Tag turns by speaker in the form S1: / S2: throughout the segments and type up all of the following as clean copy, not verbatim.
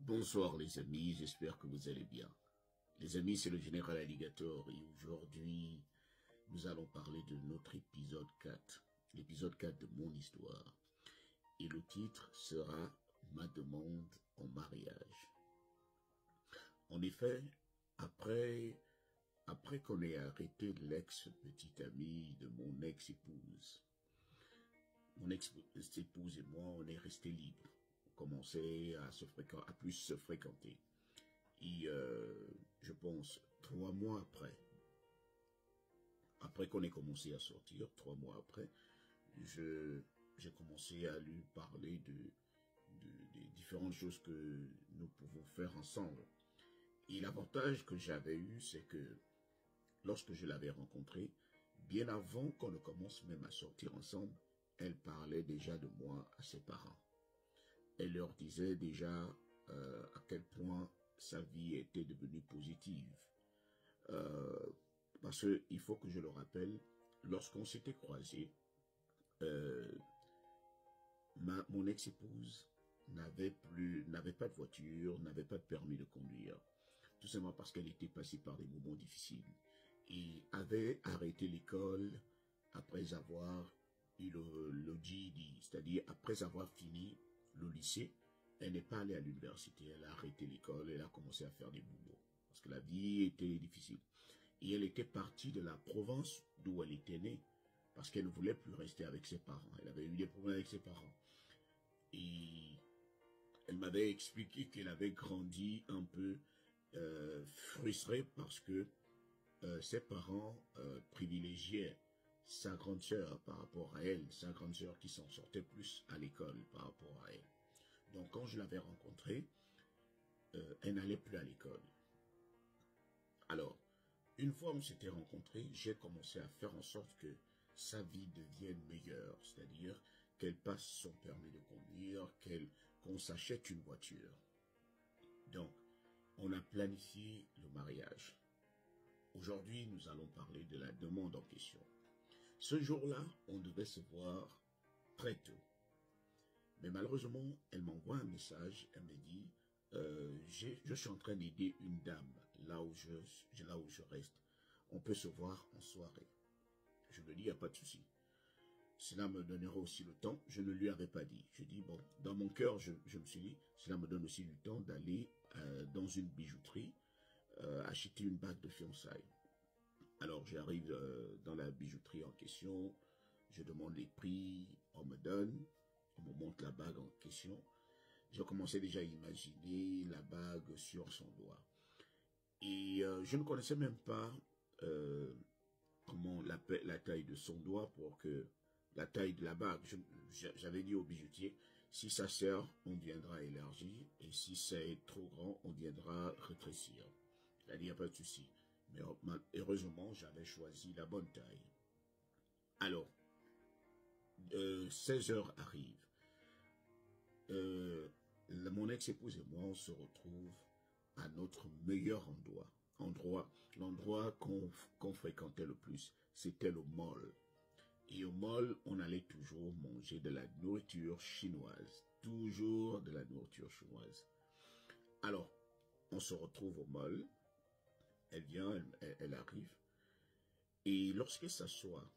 S1: Bonsoir les amis, j'espère que vous allez bien. Les amis, c'est le Général Alligator et aujourd'hui, nous allons parler de notre épisode 4. L'épisode 4 de mon histoire. Et le titre sera « Ma demande en mariage ». En effet, après qu'on ait arrêté l'ex-petite amie de mon ex-épouse et moi, on est restés libres. Commencer à plus se fréquenter. Et je pense 3 mois après qu'on ait commencé à sortir, 3 mois après, j'ai commencé à lui parler des différentes choses que nous pouvons faire ensemble. Et l'avantage que j'avais eu, c'est que lorsque je l'avais rencontrée, bien avant qu'on ne commence même à sortir ensemble, elle parlait déjà de moi à ses parents. Elle leur disait déjà à quel point sa vie était devenue positive. Parce qu'il faut que je le rappelle, lorsqu'on s'était croisés, mon ex-épouse n'avait pas de voiture, n'avait pas de permis de conduire. Tout simplement parce qu'elle était passée par des moments difficiles. Et avait arrêté l'école après avoir eu le GED, c'est-à-dire après avoir fini le lycée. Elle n'est pas allée à l'université, elle a arrêté l'école, elle a commencé à faire des boulots. Parce que la vie était difficile. Et elle était partie de la province d'où elle était née. Parce qu'elle ne voulait plus rester avec ses parents. Elle avait eu des problèmes avec ses parents. Et elle m'avait expliqué qu'elle avait grandi un peu frustrée parce que ses parents privilégiaient sa grande sœur par rapport à elle. Sa grande sœur qui s'en sortait plus à l'école par rapport à elle. Donc quand je l'avais rencontrée, elle n'allait plus à l'école. Alors, une fois on s'était rencontrés, j'ai commencé à faire en sorte que sa vie devienne meilleure. C'est-à-dire qu'elle passe son permis de conduire, qu'on s'achète une voiture. Donc, on a planifié le mariage. Aujourd'hui, nous allons parler de la demande en question. Ce jour-là, on devait se voir très tôt. Mais malheureusement, elle m'envoie un message, elle me dit je suis en train d'aider une dame là où je reste. On peut se voir en soirée. Je lui dis, il n'y a pas de souci. Cela me donnera aussi le temps. Je ne lui avais pas dit. Je dis, bon, dans mon cœur, je me suis dit, cela me donne aussi du temps d'aller dans une bijouterie, acheter une bague de fiançailles. Alors, j'arrive dans la bijouterie en question, je demande les prix, on me montre la bague en question. J'ai commencé déjà à imaginer la bague sur son doigt. Et je ne connaissais même pas comment la taille de son doigt pour que la taille de la bague. J'avais dit au bijoutier, si ça sert, on viendra élargir. Et si c'est trop grand, on viendra rétrécir. Il a dit, il n'y a pas de souci. Mais heureusement, j'avais choisi la bonne taille. Alors, 16 heures arrivent. Mon ex-épouse et moi, on se retrouve à notre meilleur endroit. L'endroit qu'on fréquentait le plus, c'était le mall. Et au mall, on allait toujours manger de la nourriture chinoise. Toujours de la nourriture chinoise. Alors, on se retrouve au mall. Elle vient, elle arrive. Et lorsqu'elle s'assoit,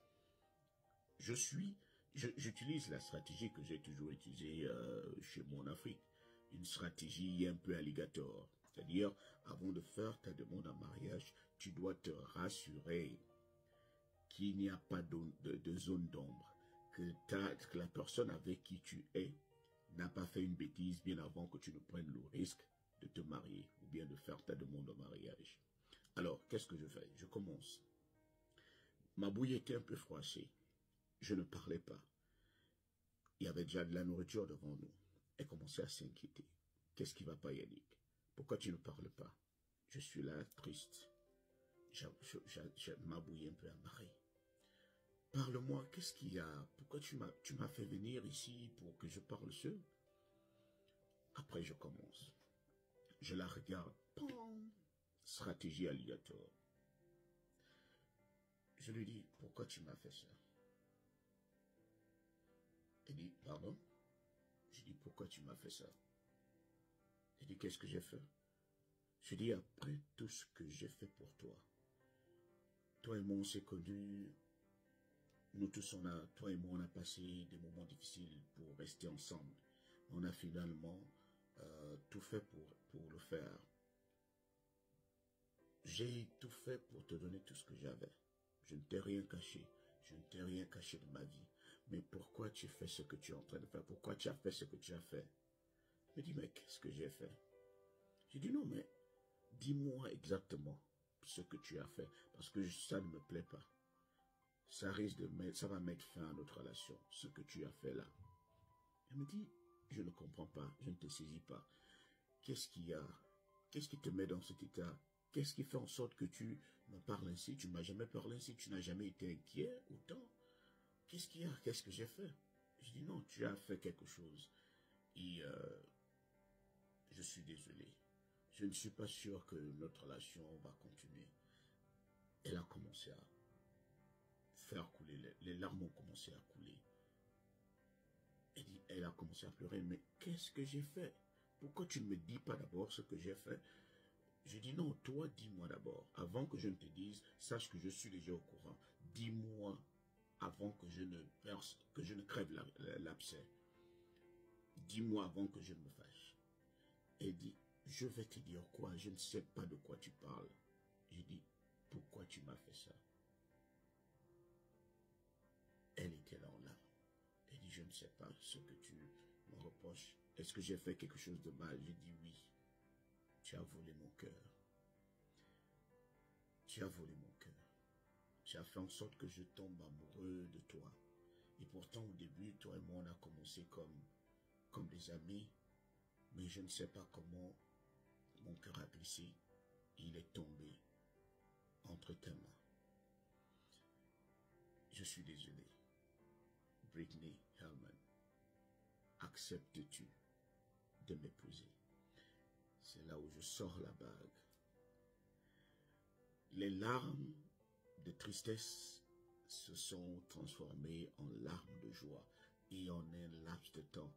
S1: j'utilise la stratégie que j'ai toujours utilisée chez moi en Afrique. Une stratégie un peu alligator. C'est-à-dire, avant de faire ta demande en mariage, tu dois te rassurer qu'il n'y a pas de zone d'ombre. Que la personne avec qui tu es n'a pas fait une bêtise bien avant que tu ne prennes le risque de te marier ou bien de faire ta demande en mariage. Alors, qu'est-ce que je fais? Je commence. Ma bouille était un peu froissée. Je ne parlais pas. Il y avait déjà de la nourriture devant nous. Elle commençait à s'inquiéter. Qu'est-ce qui ne va pas, Yannick? Pourquoi tu ne parles pas? Je suis là, triste. Ma bouille un peu amarrée. Parle-moi, qu'est-ce qu'il y a? Pourquoi tu m'as fait venir ici pour que je parle seul? Après, je commence. Je la regarde. Stratégie alligator. Je lui dis, pourquoi tu m'as fait ça? Elle dit, pardon? Je dis, pourquoi tu m'as fait ça? Elle dis, qu'est-ce que j'ai fait? Je dis, après tout ce que j'ai fait pour toi, toi et moi, on s'est connus, nous tous, toi et moi, on a passé des moments difficiles pour rester ensemble. On a finalement tout fait pour le faire. J'ai tout fait pour te donner tout ce que j'avais. Je ne t'ai rien caché. Je ne t'ai rien caché de ma vie. Mais pourquoi tu fais ce que tu es en train de faire? Pourquoi tu as fait ce que tu as fait? Il me dit, mais qu'est-ce que j'ai fait? J'ai dit, non, mais dis-moi exactement ce que tu as fait. Parce que ça ne me plaît pas. Ça risque ça va mettre fin à notre relation, ce que tu as fait là. Il me dit, je ne comprends pas, je ne te saisis pas. Qu'est-ce qu'il y a? Qu'est-ce qui te met dans cet état? Qu'est-ce qui fait en sorte que tu me parles ainsi? Tu ne m'as jamais parlé ainsi, tu n'as jamais été inquiet autant. Qu'est-ce qu'il y a? Qu'est-ce que j'ai fait? Je dis non, tu as fait quelque chose. Et je suis désolé. Je ne suis pas sûr que notre relation va continuer. Elle a commencé à faire couler, les larmes ont commencé à couler. Elle a commencé à pleurer, mais qu'est-ce que j'ai fait? Pourquoi tu ne me dis pas d'abord ce que j'ai fait? Je dis non, toi dis-moi d'abord. Avant que je ne te dise, sache que je suis déjà au courant. Dis-moi avant que je ne perce, que je ne crève l'abcès. Dis-moi avant que je ne me fâche. Elle dit, je vais te dire quoi? Je ne sais pas de quoi tu parles. Je dis, pourquoi tu m'as fait ça? Elle était là en larmes. Elle dit, je ne sais pas ce que tu me reproches. Est-ce que j'ai fait quelque chose de mal? J'ai dit oui. Tu as volé mon cœur. Tu as volé mon cœur. Tu as fait en sorte que je tombe amoureux de toi. Et pourtant, au début, toi et moi, on a commencé comme des amis. Mais je ne sais pas comment mon cœur a glissé. Il est tombé entre tes mains. Je suis désolé. Brittany Hellman, acceptes-tu de m'épouser? C'est là où je sors la bague. Les larmes de tristesse se sont transformées en larmes de joie. Et en un laps de temps,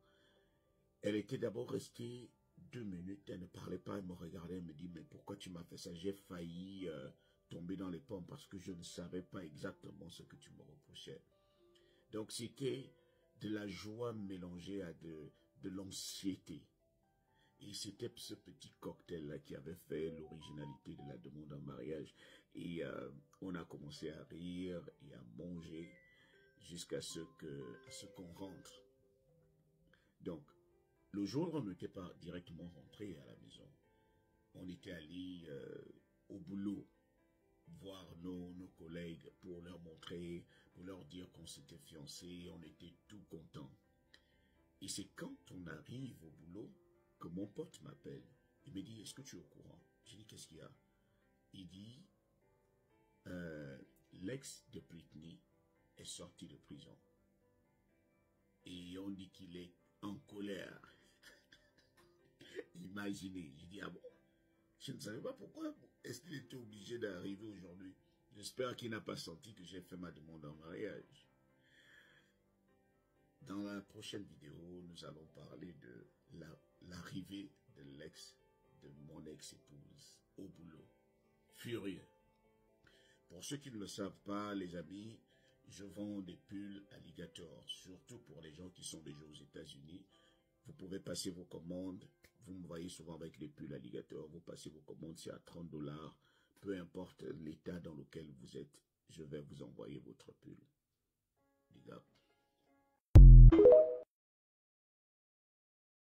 S1: elle était d'abord restée 2 minutes, elle ne parlait pas, elle me regardait, elle me dit, mais pourquoi tu m'as fait ça? J'ai failli tomber dans les pommes parce que je ne savais pas exactement ce que tu me reprochais. Donc c'était de la joie mélangée à de l'anxiété. Et c'était ce petit cocktail-là qui avait fait l'originalité de la demande en mariage. Et on a commencé à rire et à manger jusqu'à ce qu'on rentre. Donc, le jour où on n'était pas directement rentré à la maison, on était allé au boulot voir nos collègues pour leur montrer, pour leur dire qu'on s'était fiancés, on était tout contents. Et c'est quand on arrive au boulot que mon pote m'appelle. Il me dit, est-ce que tu es au courant? J'ai dit, qu'est-ce qu'il y a? Il dit, l'ex de Brittany est sorti de prison. Et on dit qu'il est en colère. Imaginez, j'ai dit, ah bon? Je ne savais pas pourquoi est-ce qu'il était obligé d'arriver aujourd'hui. J'espère qu'il n'a pas senti que j'ai fait ma demande en mariage. Dans la prochaine vidéo, nous allons parler de l'arrivée de l'ex de mon ex-épouse au boulot. Furieux. Pour ceux qui ne le savent pas, les amis, je vends des pulls alligator, surtout pour les gens qui sont déjà aux États-Unis. Vous pouvez passer vos commandes. Vous me voyez souvent avec les pulls alligator. Vous passez vos commandes, c'est à 30 $. Peu importe l'état dans lequel vous êtes, je vais vous envoyer votre pull. Big up.